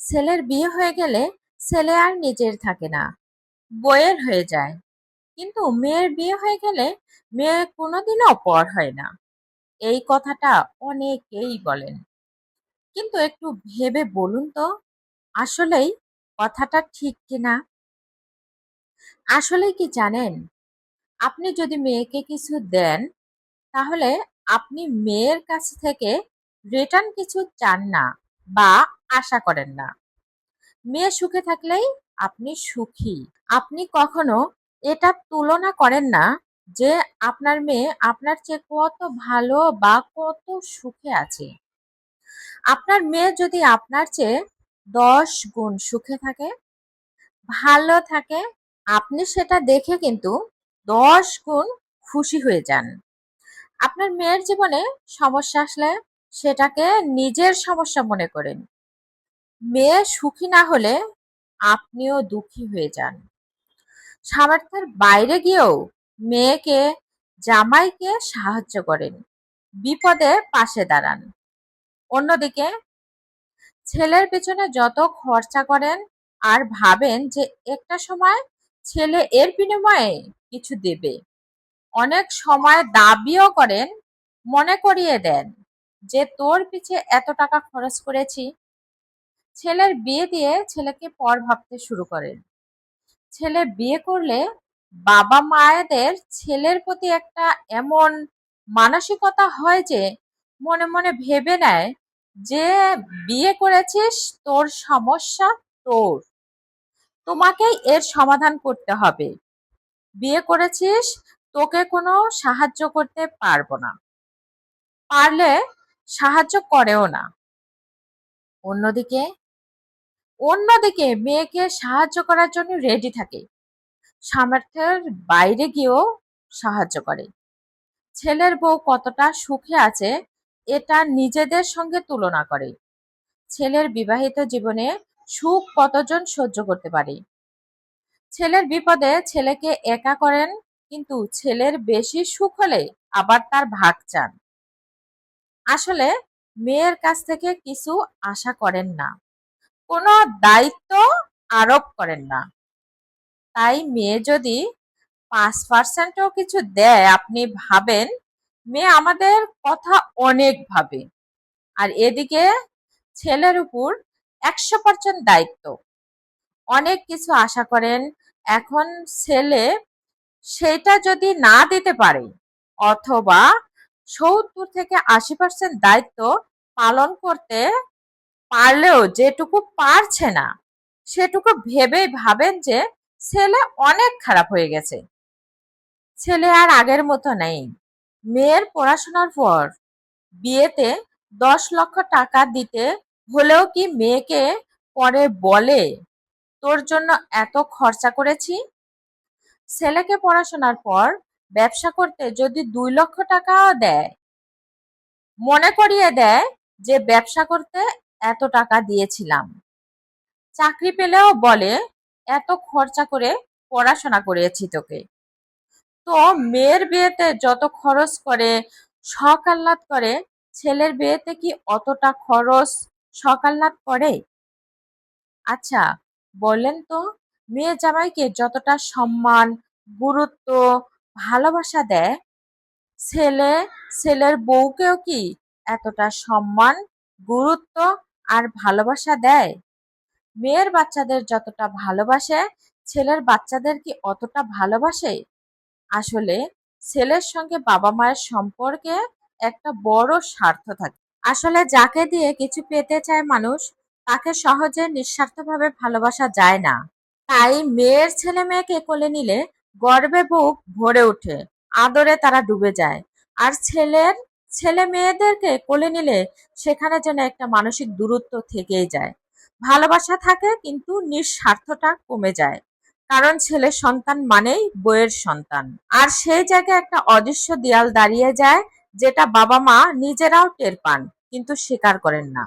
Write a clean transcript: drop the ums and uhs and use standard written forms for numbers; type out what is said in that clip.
ছেলের বিয়ে হয়ে গেলে ছেলে আর নিজের থাকে না, বউয়ের হয়ে যায়। কিন্তু মেয়ের বিয়ে হয়ে গেলে মেয়ে কোনোদিনও পর হয় না। এই কথাটা অনেকেই বলেন, কিন্তু একটু ভেবে বলুন তো, আসলেই কথাটা ঠিক কিনা? আসলেই কি জানেন, আপনি যদি মেয়েকে কিছু দেন, তাহলে আপনি মেয়ের কাছ থেকে রিটার্ন কিছু চান না বা আশা করেন না। মেয়ে সুখে থাকলেই আপনি সুখী। আপনি কখনো এটা তুলনা করেন না যে আপনার মেয়ে আপনার চেয়ে কত ভালো বা কত সুখে আছে। আপনার মেয়ে যদি আপনার চেয়ে 10 গুণ সুখে থাকে, ভালো থাকে, আপনি সেটা দেখে কিন্তু 10 গুণ খুশি হয়ে যান। আপনার মেয়ের জীবনে সমস্যা আসলে সেটাকে নিজের সমস্যা মনে করেন। মেয়ে সুখী না হলে আপনিও দুঃখী হয়ে যান। সামর্থ্যের বাইরে গিয়েও মেয়েকে, জামাইকে সাহায্য করেন, বিপদে পাশে দাঁড়ান। অন্যদিকে ছেলের পেছনে যত খরচা করেন আর ভাবেন যে একটা সময় ছেলে এর বিনিময়ে কিছু দেবে, অনেক সময় দাবিও করেন, মনে করিয়ে দেন যে তোর পিছে এত টাকা খরচ করেছি। ছেলের বিয়ে দিয়ে ছেলেকে পর ভাবতে শুরু করেন। ছেলে বিয়ে করলে বাবা মায়েদের ছেলের প্রতি একটা এমন মানসিকতা হয় যে মনে মনে ভেবে নেয় যে বিয়ে করেছিস, তোর সমস্যা তোর, তোমাকেই এর সমাধান করতে হবে। বিয়ে করেছিস, তোকে কোনো সাহায্য করতে পারবো না, পারলে সাহায্য করেও না। অন্যদিকে অন্যদিকে মেয়েকে সাহায্য করার জন্য রেডি থাকে, সামর্থ্যের বাইরে গিয়েও সাহায্য করে। ছেলের বউ কতটা সুখে আছে এটা নিজেদের সঙ্গে তুলনা করে। ছেলের বিবাহিত জীবনে সুখ কতজন সহ্য করতে পারে। ছেলের বিপদে ছেলেকে একা করেন, কিন্তু ছেলের বেশি সুখ হলে আবার তার ভাগ চান। আসলে মেয়ের কাছ থেকে কিছু আশা করেন না, কোনো দায়িত্ব আরোপ করেন না। তাই মেয়ে যদি 5%ও কিছু দেয়, আপনি ভাবেন মেয়ে আমাদের কথা অনেক ভাবে। আর এদিকে ছেলের উপর 100% দায়িত্ব, অনেক কিছু আশা করেন। এখন ছেলে সেটা যদি না দিতে পারে, অথবা 70 থেকে 80% দায়িত্ব পালন করতে পারলেও যেটুকু পারছে না, সেটুকু ভেবেই ভাবেন যে ছেলে অনেক খারাপ হয়ে গেছে। ছেলে আর আগের মতো নেই। মেয়ের পড়াশোনার পর বিয়েতে 10 লক্ষ টাকা দিতে হলেও কি মেয়েকে পরে বলে তোর জন্য এত খরচা করেছি? ছেলেকে পড়াশোনার পর ব্যবসা করতে যদি 2 লক্ষ টাকাও দেয়, মনে করিয়ে দেয় যে ব্যবসা করতে এত টাকা দিয়েছিলাম। চাকরি পেলেও বলে এত খরচা করে পড়াশোনা করিয়েছি তোকে। তো মেয়ের বিয়েতে যত খরচ করে, শখ আহ্লাদ করে, ছেলের বিয়েতে কি অতটা খরচ, শখ আহ্লাদ করে? আচ্ছা বলেন তো, মেয়ে জামাইকে যতটা সম্মান, গুরুত্ব, ভালোবাসা দেয়, ছেলে ছেলের বউকেও কি এতটা সম্মান, গুরুত্ব আর ভালোবাসা দেয়? মেয়ের বাচ্চাদের যতটা ভালোবাসে, ছেলের বাচ্চাদের কি অতটা ভালোবাসে? আসলে ছেলের সঙ্গে বাবা মায়ের সম্পর্কে একটা বড় স্বার্থ থাকে। আসলে যাকে দিয়ে কিছু পেতে চায় মানুষ, তাকে সহজে নিঃস্বার্থভাবে ভালোবাসা যায় না। তাই মেয়ের ছেলে মেয়েকে কোলে নিলে গর্বে বুক ভরে ওঠে, আদরে তারা ডুবে যায়। আর ছেলের ছেলে মেয়েদেরকে কোলে নিলে সেখানে যেন একটা মানসিক দূরত্ব থেকেই যায়। ভালোবাসা থাকে কিন্তু নিঃস্বার্থটা কমে যায়, কারণ ছেলের সন্তান মানেই বইয়ের সন্তান। আর সেই জায়গায় একটা অদৃশ্য দেয়াল দাঁড়িয়ে যায়, যেটা বাবা মা নিজেরাও টের পান কিন্তু স্বীকার করেন না।